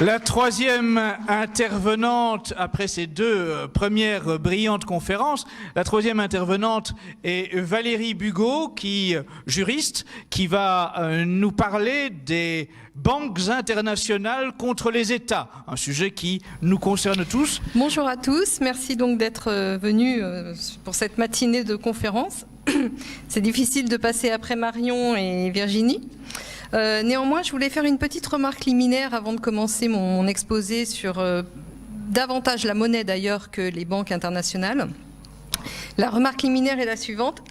La troisième intervenante, après ces deux premières brillantes conférences, la troisième intervenante est Valérie Bugeaud, juriste, qui va nous parler des banques internationales contre les États, un sujet qui nous concerne tous. Bonjour à tous, merci donc d'être venus pour cette matinée de conférence. C'est difficile de passer après Marion et Virginie. Néanmoins, je voulais faire une petite remarque liminaire avant de commencer mon exposé sur davantage la monnaie d'ailleurs que les banques internationales. La remarque liminaire est la suivante,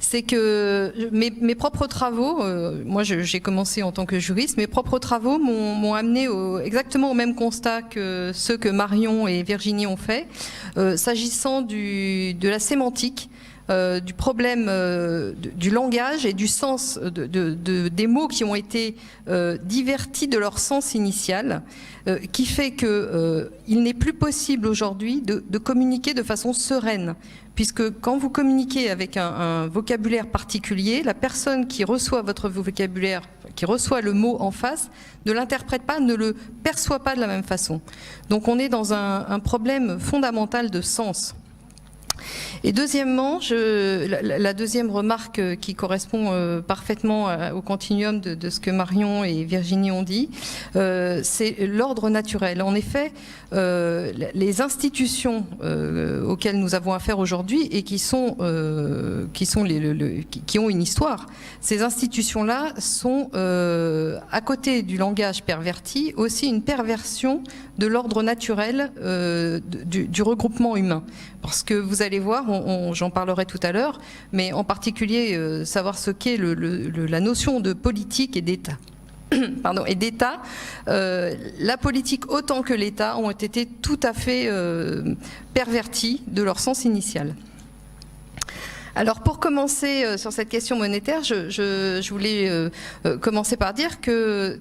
c'est que mes propres travaux, moi j'ai commencé en tant que juriste, mes propres travaux m'ont amené exactement au même constat que ceux que Marion et Virginie ont fait, s'agissant de la sémantique, du problème du langage et du sens des mots qui ont été divertis de leur sens initial, qui fait qu'il n'est plus possible aujourd'hui de communiquer de façon sereine, puisque quand vous communiquez avec un vocabulaire particulier, la personne qui reçoit votre vocabulaire, qui reçoit le mot en face, ne l'interprète pas, ne le perçoit pas de la même façon. Donc on est dans un problème fondamental de sens. Et deuxièmement, la deuxième remarque qui correspond parfaitement au continuum de ce que Marion et Virginie ont dit, c'est l'ordre naturel. En effet, les institutions auxquelles nous avons affaire aujourd'hui et qui ont une histoire, ces institutions-là sont, à côté du langage perverti, aussi une perversion de l'ordre naturel du regroupement humain. Parce que vous allez voir, j'en parlerai tout à l'heure, mais en particulier savoir ce qu'est la notion de politique et d'État. Pardon, et d'État, la politique autant que l'État ont été tout à fait pervertis de leur sens initial. Alors pour commencer sur cette question monétaire, je voulais commencer par dire que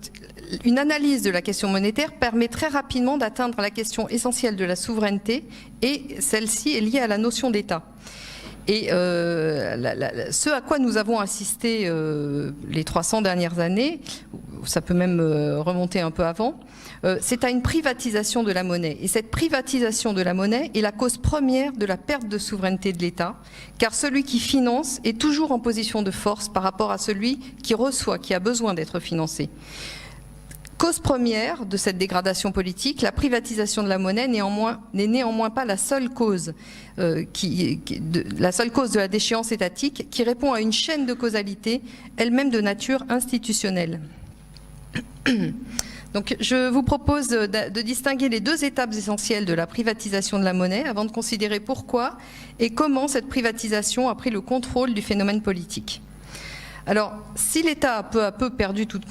une analyse de la question monétaire permet très rapidement d'atteindre la question essentielle de la souveraineté, et celle-ci est liée à la notion d'État. Et ce à quoi nous avons assisté les 300 dernières années, ça peut même remonter un peu avant, c'est à une privatisation de la monnaie. Et cette privatisation de la monnaie est la cause première de la perte de souveraineté de l'État, car celui qui finance est toujours en position de force par rapport à celui qui reçoit, qui a besoin d'être financé. Cause première de cette dégradation politique, la privatisation de la monnaie n'est néanmoins pas la seule cause, de la déchéance étatique, qui répond à une chaîne de causalité, elle-même de nature institutionnelle. Donc, je vous propose de distinguer les deux étapes essentielles de la privatisation de la monnaie avant de considérer pourquoi et comment cette privatisation a pris le contrôle du phénomène politique. Alors, si l'État a peu à peu perdu toute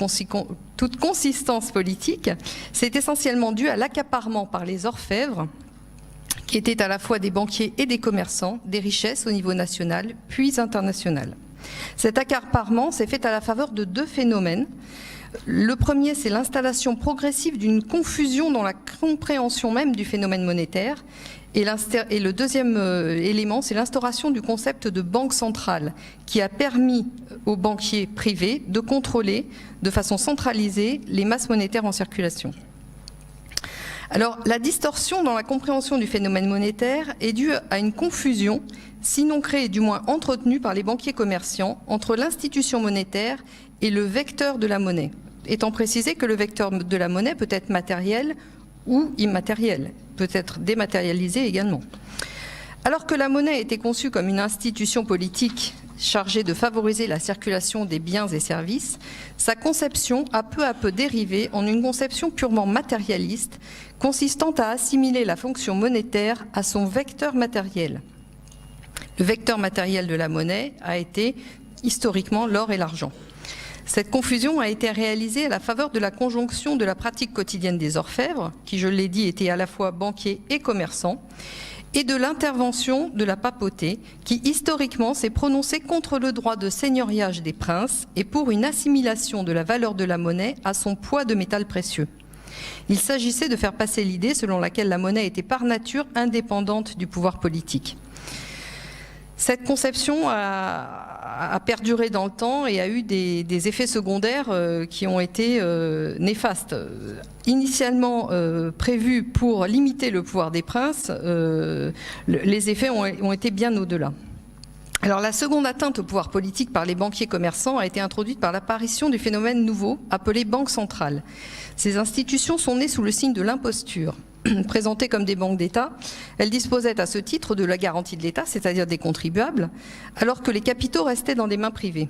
consistance politique, c'est essentiellement dû à l'accaparement par les orfèvres, qui étaient à la fois des banquiers et des commerçants, des richesses au niveau national, puis international. Cet accaparement s'est fait à la faveur de deux phénomènes. Le premier, c'est l'installation progressive d'une confusion dans la compréhension même du phénomène monétaire. Et le deuxième élément, c'est l'instauration du concept de banque centrale, qui a permis aux banquiers privés de contrôler de façon centralisée les masses monétaires en circulation. Alors, la distorsion dans la compréhension du phénomène monétaire est due à une confusion, sinon créée, du moins entretenue par les banquiers commerciants, entre l'institution monétaire et le vecteur de la monnaie, étant précisé que le vecteur de la monnaie peut être matériel ou immatériel, peut être dématérialisé également. Alors que la monnaie était conçue comme une institution politique chargée de favoriser la circulation des biens et services, sa conception a peu à peu dérivé en une conception purement matérialiste, consistant à assimiler la fonction monétaire à son vecteur matériel. Le vecteur matériel de la monnaie a été historiquement l'or et l'argent. Cette confusion a été réalisée à la faveur de la conjonction de la pratique quotidienne des orfèvres, qui, je l'ai dit, étaient à la fois banquiers et commerçants, et de l'intervention de la papauté, qui historiquement s'est prononcée contre le droit de seigneuriage des princes et pour une assimilation de la valeur de la monnaie à son poids de métal précieux. Il s'agissait de faire passer l'idée selon laquelle la monnaie était par nature indépendante du pouvoir politique. Cette conception a a perduré dans le temps et a eu des effets secondaires qui ont été néfastes. Initialement prévus pour limiter le pouvoir des princes, les effets ont été bien au-delà. Alors la seconde atteinte au pouvoir politique par les banquiers commerçants a été introduite par l'apparition du phénomène nouveau appelé banque centrale. Ces institutions sont nées sous le signe de l'imposture. Présentées comme des banques d'État, elles disposaient à ce titre de la garantie de l'État, c'est-à-dire des contribuables, alors que les capitaux restaient dans des mains privées.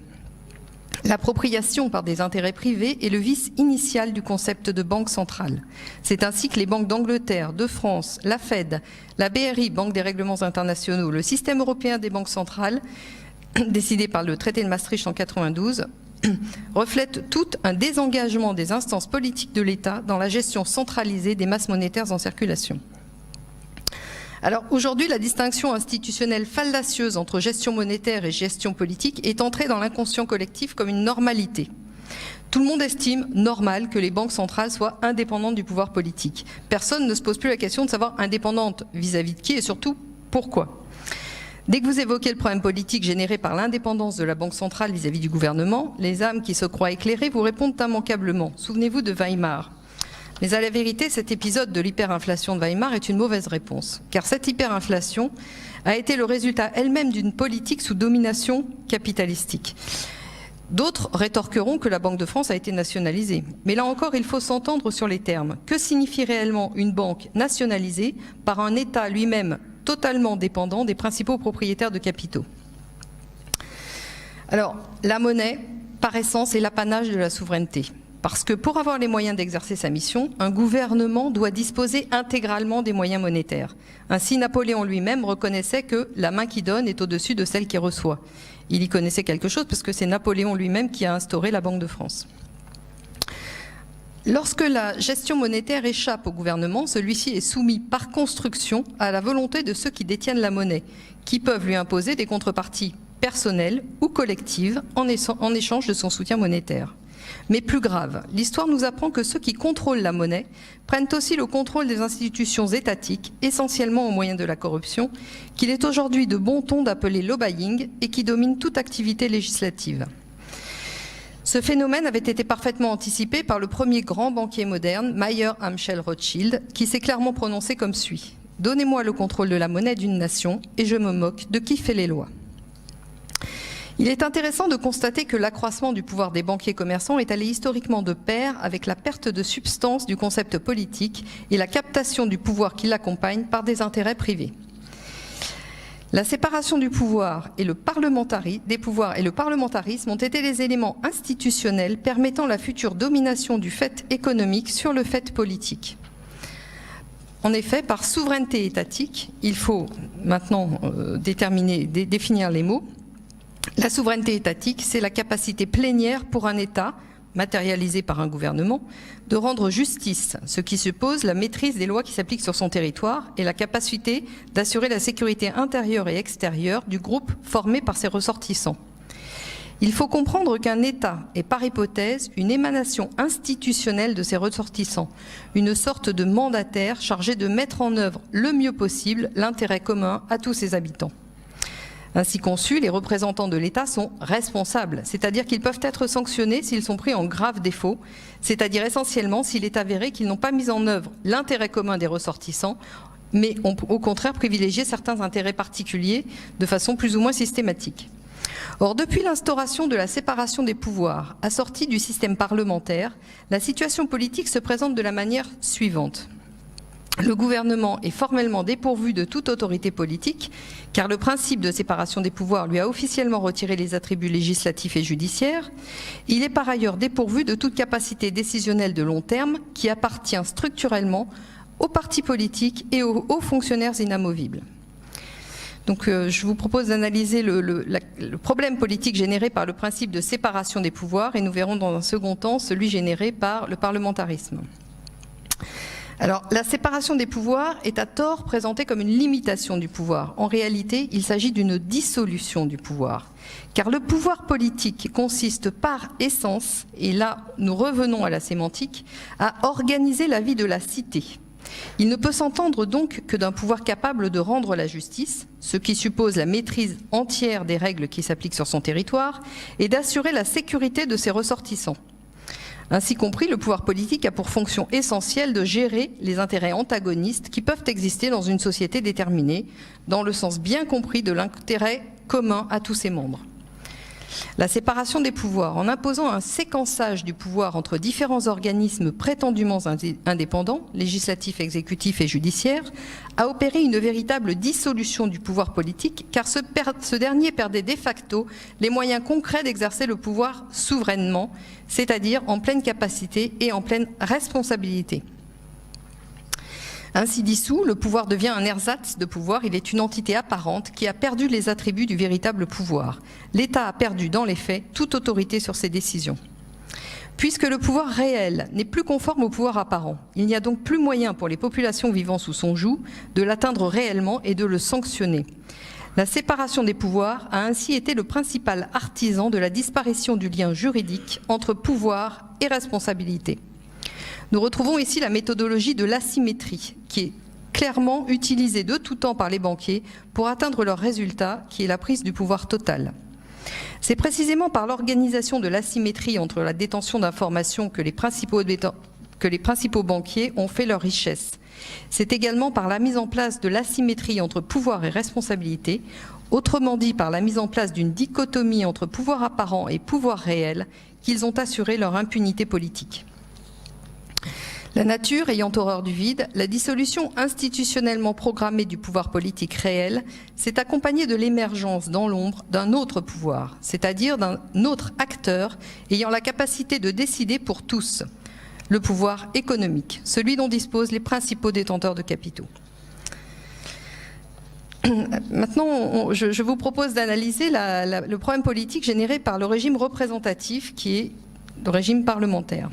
L'appropriation par des intérêts privés est le vice initial du concept de banque centrale. C'est ainsi que les banques d'Angleterre, de France, la Fed, la BRI, Banque des règlements internationaux, le système européen des banques centrales, décidé par le traité de Maastricht en 92, reflètent tout un désengagement des instances politiques de l'État dans la gestion centralisée des masses monétaires en circulation. Alors aujourd'hui, la distinction institutionnelle fallacieuse entre gestion monétaire et gestion politique est entrée dans l'inconscient collectif comme une normalité. Tout le monde estime normal que les banques centrales soient indépendantes du pouvoir politique. Personne ne se pose plus la question de savoir indépendante vis-à-vis de qui et surtout pourquoi. Dès que vous évoquez le problème politique généré par l'indépendance de la Banque centrale vis-à-vis du gouvernement, les âmes qui se croient éclairées vous répondent immanquablement. Souvenez-vous de Weimar. Mais à la vérité, cet épisode de l'hyperinflation de Weimar est une mauvaise réponse, car cette hyperinflation a été le résultat elle-même d'une politique sous domination capitalistique. D'autres rétorqueront que la Banque de France a été nationalisée. Mais là encore, il faut s'entendre sur les termes. Que signifie réellement une banque nationalisée par un État lui-même totalement dépendant des principaux propriétaires de capitaux? Alors, la monnaie, par essence, est l'apanage de la souveraineté. Parce que pour avoir les moyens d'exercer sa mission, un gouvernement doit disposer intégralement des moyens monétaires. Ainsi, Napoléon lui-même reconnaissait que la main qui donne est au-dessus de celle qui reçoit. Il y connaissait quelque chose parce que c'est Napoléon lui-même qui a instauré la Banque de France. Lorsque la gestion monétaire échappe au gouvernement, celui-ci est soumis par construction à la volonté de ceux qui détiennent la monnaie, qui peuvent lui imposer des contreparties personnelles ou collectives en échange de son soutien monétaire. Mais plus grave, l'histoire nous apprend que ceux qui contrôlent la monnaie prennent aussi le contrôle des institutions étatiques, essentiellement au moyen de la corruption, qu'il est aujourd'hui de bon ton d'appeler lobbying et qui domine toute activité législative. Ce phénomène avait été parfaitement anticipé par le premier grand banquier moderne, Mayer Amschel Rothschild, qui s'est clairement prononcé comme suit : « Donnez-moi le contrôle de la monnaie d'une nation et je me moque de qui fait les lois ». Il est intéressant de constater que l'accroissement du pouvoir des banquiers commerçants est allé historiquement de pair avec la perte de substance du concept politique et la captation du pouvoir qui l'accompagne par des intérêts privés. La séparation du pouvoir et le parlementarisme ont été les éléments institutionnels permettant la future domination du fait économique sur le fait politique. En effet, par souveraineté étatique, il faut maintenant définir les mots. La souveraineté étatique, c'est la capacité plénière pour un État, matérialisé par un gouvernement, de rendre justice, ce qui suppose la maîtrise des lois qui s'appliquent sur son territoire et la capacité d'assurer la sécurité intérieure et extérieure du groupe formé par ses ressortissants. Il faut comprendre qu'un État est par hypothèse une émanation institutionnelle de ses ressortissants, une sorte de mandataire chargé de mettre en œuvre le mieux possible l'intérêt commun à tous ses habitants. Ainsi conçus, les représentants de l'État sont responsables, c'est-à-dire qu'ils peuvent être sanctionnés s'ils sont pris en grave défaut, c'est-à-dire essentiellement s'il est avéré qu'ils n'ont pas mis en œuvre l'intérêt commun des ressortissants, mais ont au contraire privilégié certains intérêts particuliers de façon plus ou moins systématique. Or, depuis l'instauration de la séparation des pouvoirs, assortie du système parlementaire, la situation politique se présente de la manière suivante. Le gouvernement est formellement dépourvu de toute autorité politique, car le principe de séparation des pouvoirs lui a officiellement retiré les attributs législatifs et judiciaires. Il est par ailleurs dépourvu de toute capacité décisionnelle de long terme qui appartient structurellement aux partis politiques et aux hauts fonctionnaires inamovibles. Donc je vous propose d'analyser le problème politique généré par le principe de séparation des pouvoirs et nous verrons dans un second temps celui généré par le parlementarisme. Alors, la séparation des pouvoirs est à tort présentée comme une limitation du pouvoir. En réalité, il s'agit d'une dissolution du pouvoir. Car le pouvoir politique consiste par essence, et là nous revenons à la sémantique, à organiser la vie de la cité. Il ne peut s'entendre donc que d'un pouvoir capable de rendre la justice, ce qui suppose la maîtrise entière des règles qui s'appliquent sur son territoire, et d'assurer la sécurité de ses ressortissants. Ainsi compris, le pouvoir politique a pour fonction essentielle de gérer les intérêts antagonistes qui peuvent exister dans une société déterminée, dans le sens bien compris de l'intérêt commun à tous ses membres. La séparation des pouvoirs, en imposant un séquençage du pouvoir entre différents organismes prétendument indépendants, législatifs, exécutifs et judiciaires, a opéré une véritable dissolution du pouvoir politique, car ce dernier perdait de facto les moyens concrets d'exercer le pouvoir souverainement, c'est-à-dire en pleine capacité et en pleine responsabilité. Ainsi dissous, le pouvoir devient un ersatz de pouvoir, il est une entité apparente qui a perdu les attributs du véritable pouvoir. L'État a perdu, dans les faits, toute autorité sur ses décisions. Puisque le pouvoir réel n'est plus conforme au pouvoir apparent, il n'y a donc plus moyen pour les populations vivant sous son joug de l'atteindre réellement et de le sanctionner. La séparation des pouvoirs a ainsi été le principal artisan de la disparition du lien juridique entre pouvoir et responsabilité. Nous retrouvons ici la méthodologie de l'asymétrie, qui est clairement utilisée de tout temps par les banquiers pour atteindre leur résultat, qui est la prise du pouvoir total. C'est précisément par l'organisation de l'asymétrie entre la détention d'informations que les principaux banquiers ont fait leur richesse. C'est également par la mise en place de l'asymétrie entre pouvoir et responsabilité, autrement dit par la mise en place d'une dichotomie entre pouvoir apparent et pouvoir réel, qu'ils ont assuré leur impunité politique. La nature ayant horreur du vide, la dissolution institutionnellement programmée du pouvoir politique réel s'est accompagnée de l'émergence dans l'ombre d'un autre pouvoir, c'est-à-dire d'un autre acteur ayant la capacité de décider pour tous, le pouvoir économique, celui dont disposent les principaux détenteurs de capitaux. Maintenant, je vous propose d'analyser le problème politique généré par le régime représentatif qui est le régime parlementaire.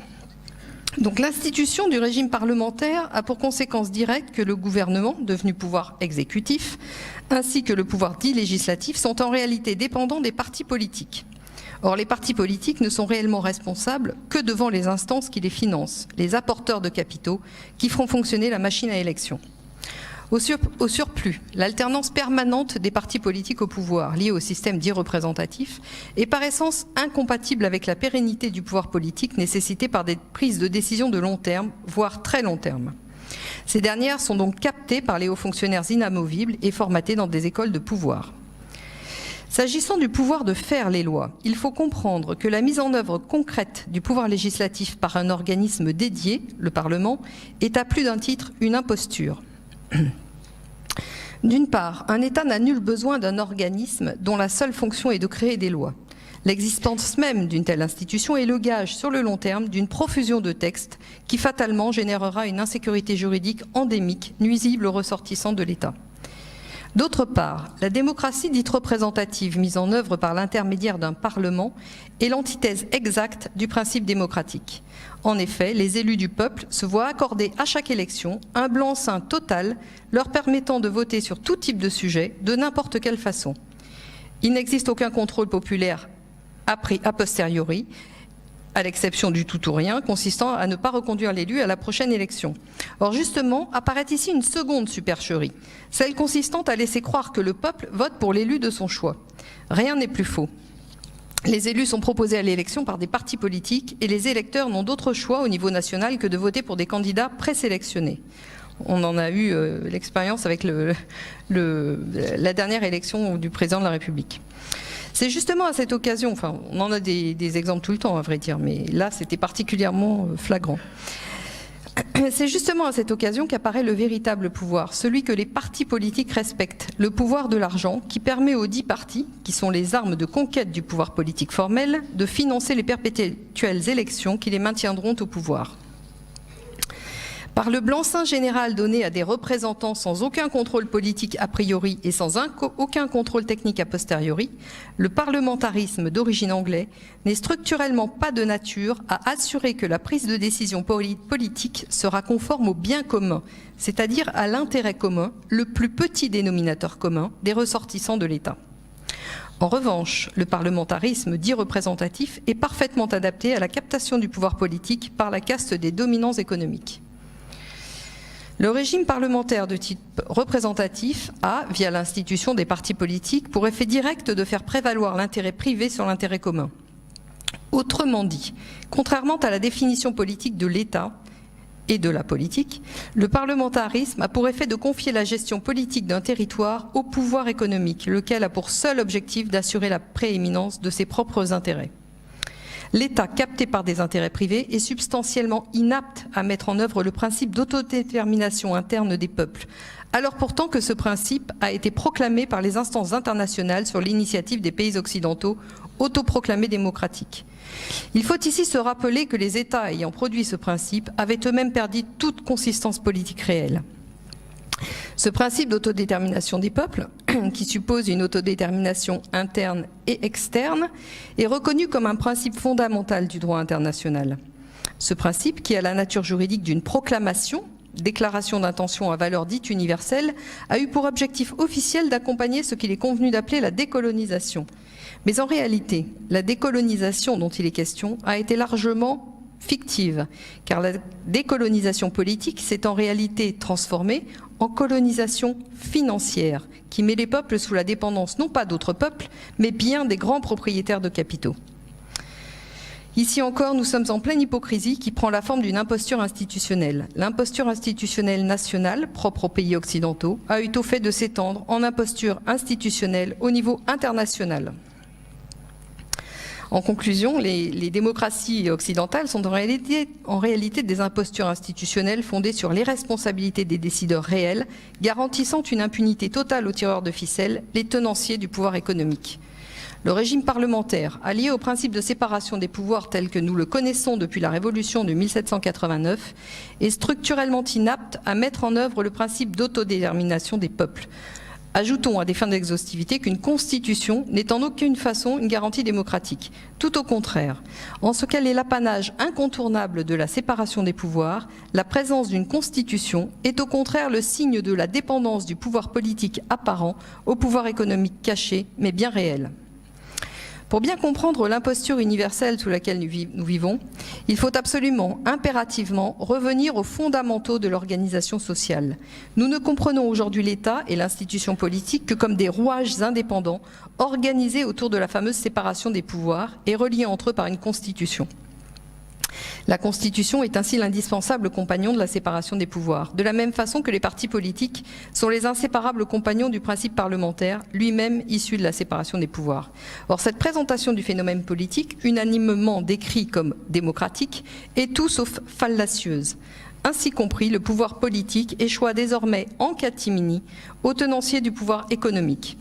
Donc l'institution du régime parlementaire a pour conséquence directe que le gouvernement, devenu pouvoir exécutif, ainsi que le pouvoir dit législatif, sont en réalité dépendants des partis politiques. Or, les partis politiques ne sont réellement responsables que devant les instances qui les financent, les apporteurs de capitaux, qui feront fonctionner la machine à élection. Au surplus, l'alternance permanente des partis politiques au pouvoir, liée au système dit représentatif, est par essence incompatible avec la pérennité du pouvoir politique nécessitée par des prises de décision de long terme, voire très long terme. Ces dernières sont donc captées par les hauts fonctionnaires inamovibles et formatées dans des écoles de pouvoir. S'agissant du pouvoir de faire les lois, il faut comprendre que la mise en œuvre concrète du pouvoir législatif par un organisme dédié, le Parlement, est à plus d'un titre une imposture. D'une part, un État n'a nul besoin d'un organisme dont la seule fonction est de créer des lois. L'existence même d'une telle institution est le gage sur le long terme d'une profusion de textes qui fatalement générera une insécurité juridique endémique, nuisible aux ressortissants de l'État. D'autre part, la démocratie dite représentative mise en œuvre par l'intermédiaire d'un Parlement est l'antithèse exacte du principe démocratique. En effet, les élus du peuple se voient accorder à chaque élection un blanc-seing total leur permettant de voter sur tout type de sujet, de n'importe quelle façon. Il n'existe aucun contrôle populaire a posteriori, à l'exception du tout ou rien, consistant à ne pas reconduire l'élu à la prochaine élection. Or justement, apparaît ici une seconde supercherie, celle consistant à laisser croire que le peuple vote pour l'élu de son choix. Rien n'est plus faux. Les élus sont proposés à l'élection par des partis politiques et les électeurs n'ont d'autre choix au niveau national que de voter pour des candidats présélectionnés. On en a eu l'expérience avec la dernière élection du président de la République. C'est justement à cette occasion, enfin on en a des exemples tout le temps à vrai dire, mais là c'était particulièrement flagrant. C'est justement à cette occasion qu'apparaît le véritable pouvoir, celui que les partis politiques respectent, le pouvoir de l'argent qui permet aux dits partis, qui sont les armes de conquête du pouvoir politique formel, de financer les perpétuelles élections qui les maintiendront au pouvoir. Par le blanc-seing général donné à des représentants sans aucun contrôle politique a priori et sans aucun contrôle technique a posteriori, le parlementarisme d'origine anglaise n'est structurellement pas de nature à assurer que la prise de décision politique sera conforme au bien commun, c'est-à-dire à l'intérêt commun, le plus petit dénominateur commun des ressortissants de l'État. En revanche, le parlementarisme dit représentatif est parfaitement adapté à la captation du pouvoir politique par la caste des dominants économiques. Le régime parlementaire de type représentatif a, via l'institution des partis politiques, pour effet direct de faire prévaloir l'intérêt privé sur l'intérêt commun. Autrement dit, contrairement à la définition politique de l'État et de la politique, le parlementarisme a pour effet de confier la gestion politique d'un territoire au pouvoir économique, lequel a pour seul objectif d'assurer la prééminence de ses propres intérêts. L'État, capté par des intérêts privés, est substantiellement inapte à mettre en œuvre le principe d'autodétermination interne des peuples, alors pourtant que ce principe a été proclamé par les instances internationales sur l'initiative des pays occidentaux autoproclamés démocratiques. Il faut ici se rappeler que les États ayant produit ce principe avaient eux-mêmes perdu toute consistance politique réelle. Ce principe d'autodétermination des peuples, qui suppose une autodétermination interne et externe, est reconnu comme un principe fondamental du droit international. Ce principe, qui a la nature juridique d'une proclamation, déclaration d'intention à valeur dite universelle, a eu pour objectif officiel d'accompagner ce qu'il est convenu d'appeler la décolonisation. Mais en réalité, la décolonisation dont il est question a été largement fictive, car la décolonisation politique s'est en réalité transformée en colonisation financière, qui met les peuples sous la dépendance non pas d'autres peuples, mais bien des grands propriétaires de capitaux. Ici encore, nous sommes en pleine hypocrisie qui prend la forme d'une imposture institutionnelle. L'imposture institutionnelle nationale, propre aux pays occidentaux, a eu au fait de s'étendre en imposture institutionnelle au niveau international. En conclusion, les démocraties occidentales sont en réalité des impostures institutionnelles fondées sur l'irresponsabilité des décideurs réels, garantissant une impunité totale aux tireurs de ficelles, les tenanciers du pouvoir économique. Le régime parlementaire, allié au principe de séparation des pouvoirs tel que nous le connaissons depuis la Révolution de 1789, est structurellement inapte à mettre en œuvre le principe d'autodétermination des peuples. Ajoutons à des fins d'exhaustivité qu'une constitution n'est en aucune façon une garantie démocratique. Tout au contraire, en ce qu'elle est l'apanage incontournable de la séparation des pouvoirs, la présence d'une constitution est au contraire le signe de la dépendance du pouvoir politique apparent au pouvoir économique caché, mais bien réel. Pour bien comprendre l'imposture universelle sous laquelle nous vivons, il faut absolument, impérativement, revenir aux fondamentaux de l'organisation sociale. Nous ne comprenons aujourd'hui l'État et l'institution politique que comme des rouages indépendants organisés autour de la fameuse séparation des pouvoirs et reliés entre eux par une constitution. La Constitution est ainsi l'indispensable compagnon de la séparation des pouvoirs, de la même façon que les partis politiques sont les inséparables compagnons du principe parlementaire, lui-même issu de la séparation des pouvoirs. Or, cette présentation du phénomène politique, unanimement décrit comme démocratique, est tout sauf fallacieuse. Ainsi compris, le pouvoir politique échoit désormais en catimini aux tenanciers du pouvoir économique.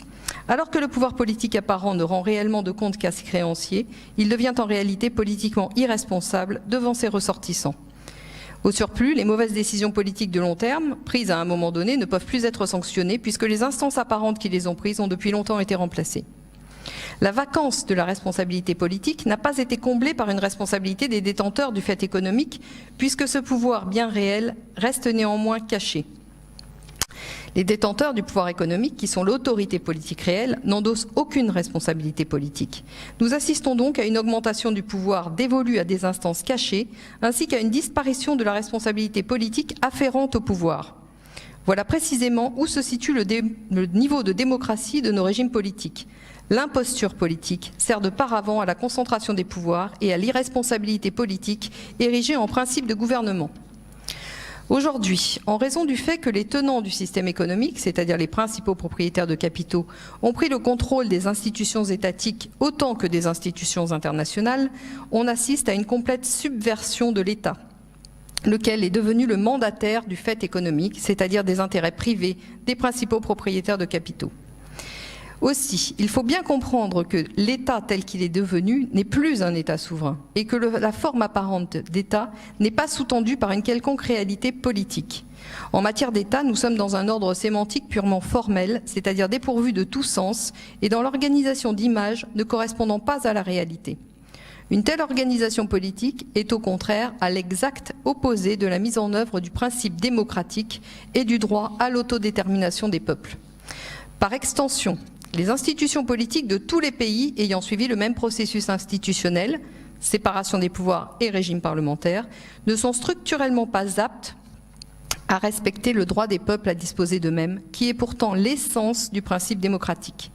Alors que le pouvoir politique apparent ne rend réellement de compte qu'à ses créanciers, il devient en réalité politiquement irresponsable devant ses ressortissants. Au surplus, les mauvaises décisions politiques de long terme, prises à un moment donné, ne peuvent plus être sanctionnées puisque les instances apparentes qui les ont prises ont depuis longtemps été remplacées. La vacance de la responsabilité politique n'a pas été comblée par une responsabilité des détenteurs du fait économique, puisque ce pouvoir bien réel reste néanmoins caché. Les détenteurs du pouvoir économique, qui sont l'autorité politique réelle, n'endossent aucune responsabilité politique. Nous assistons donc à une augmentation du pouvoir dévolu à des instances cachées, ainsi qu'à une disparition de la responsabilité politique afférente au pouvoir. Voilà précisément où se situe le niveau de démocratie de nos régimes politiques. L'imposture politique sert de paravent à la concentration des pouvoirs et à l'irresponsabilité politique érigée en principe de gouvernement. Aujourd'hui, en raison du fait que les tenants du système économique, c'est-à-dire les principaux propriétaires de capitaux, ont pris le contrôle des institutions étatiques autant que des institutions internationales, on assiste à une complète subversion de l'État, lequel est devenu le mandataire du fait économique, c'est-à-dire des intérêts privés des principaux propriétaires de capitaux. Aussi, il faut bien comprendre que l'État tel qu'il est devenu n'est plus un État souverain et que la forme apparente d'État n'est pas sous-tendue par une quelconque réalité politique. En matière d'État, nous sommes dans un ordre sémantique purement formel, c'est-à-dire dépourvu de tout sens et dans l'organisation d'images ne correspondant pas à la réalité. Une telle organisation politique est au contraire à l'exact opposé de la mise en œuvre du principe démocratique et du droit à l'autodétermination des peuples. Par extension, les institutions politiques de tous les pays ayant suivi le même processus institutionnel, séparation des pouvoirs et régime parlementaire, ne sont structurellement pas aptes à respecter le droit des peuples à disposer d'eux-mêmes, qui est pourtant l'essence du principe démocratique.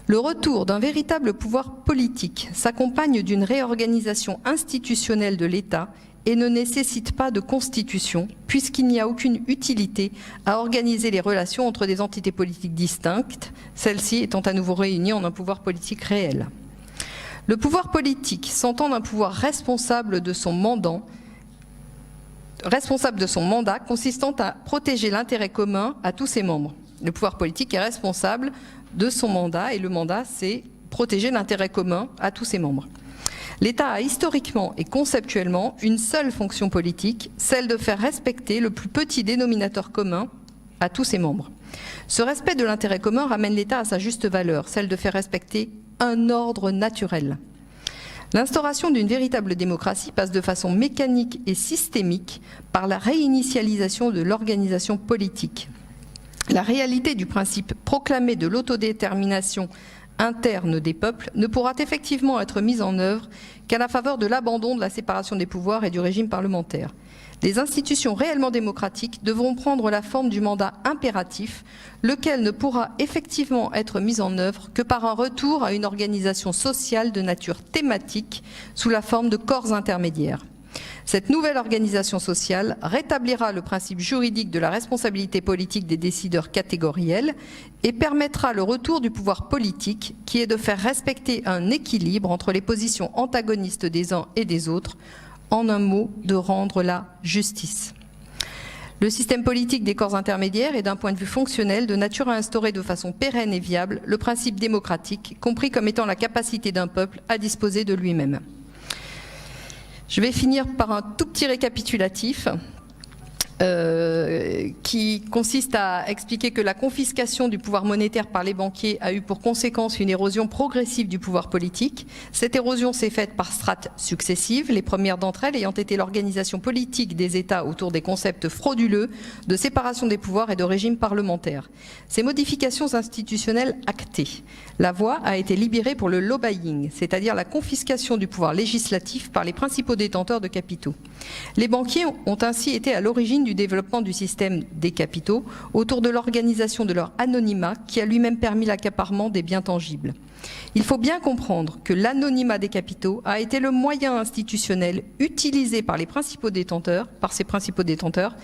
Le retour d'un véritable pouvoir politique s'accompagne d'une réorganisation institutionnelle de l'État et ne nécessite pas de constitution, puisqu'il n'y a aucune utilité à organiser les relations entre des entités politiques distinctes, celles-ci étant à nouveau réunies en un pouvoir politique réel. Le pouvoir politique s'entend d'un pouvoir responsable de son mandat consistant à protéger l'intérêt commun à tous ses membres. Le pouvoir politique est responsable de son mandat et le mandat, c'est protéger l'intérêt commun à tous ses membres. L'État a historiquement et conceptuellement une seule fonction politique, celle de faire respecter le plus petit dénominateur commun à tous ses membres. Ce respect de l'intérêt commun ramène l'État à sa juste valeur, celle de faire respecter un ordre naturel. L'instauration d'une véritable démocratie passe de façon mécanique et systémique par la réinitialisation de l'organisation politique. La réalité du principe proclamé de l'autodétermination interne des peuples ne pourra effectivement être mise en œuvre qu'à la faveur de l'abandon de la séparation des pouvoirs et du régime parlementaire. Les institutions réellement démocratiques devront prendre la forme du mandat impératif, lequel ne pourra effectivement être mis en œuvre que par un retour à une organisation sociale de nature thématique sous la forme de corps intermédiaires. Cette nouvelle organisation sociale rétablira le principe juridique de la responsabilité politique des décideurs catégoriels et permettra le retour du pouvoir politique, qui est de faire respecter un équilibre entre les positions antagonistes des uns et des autres, en un mot, de rendre la justice. Le système politique des corps intermédiaires est d'un point de vue fonctionnel de nature à instaurer de façon pérenne et viable le principe démocratique, compris comme étant la capacité d'un peuple à disposer de lui-même. Je vais finir par un tout petit récapitulatif qui consiste à expliquer que la confiscation du pouvoir monétaire par les banquiers a eu pour conséquence une érosion progressive du pouvoir politique. Cette érosion s'est faite par strates successives, les premières d'entre elles ayant été l'organisation politique des États autour des concepts frauduleux de séparation des pouvoirs et de régime parlementaire. Ces modifications institutionnelles actées, la voie a été libérée pour le lobbying, c'est-à-dire la confiscation du pouvoir législatif par les principaux détenteurs de capitaux. Les banquiers ont ainsi été à l'origine du développement du système des capitaux autour de l'organisation de leur anonymat qui a lui-même permis l'accaparement des biens tangibles. Il faut bien comprendre que l'anonymat des capitaux a été le moyen institutionnel utilisé par ces principaux détenteurs,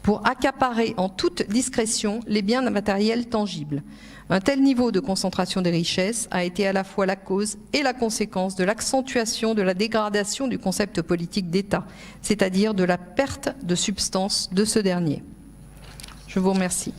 pour accaparer en toute discrétion les biens matériels tangibles. Un tel niveau de concentration des richesses a été à la fois la cause et la conséquence de l'accentuation de la dégradation du concept politique d'État, c'est-à-dire de la perte de substance de ce dernier. Je vous remercie.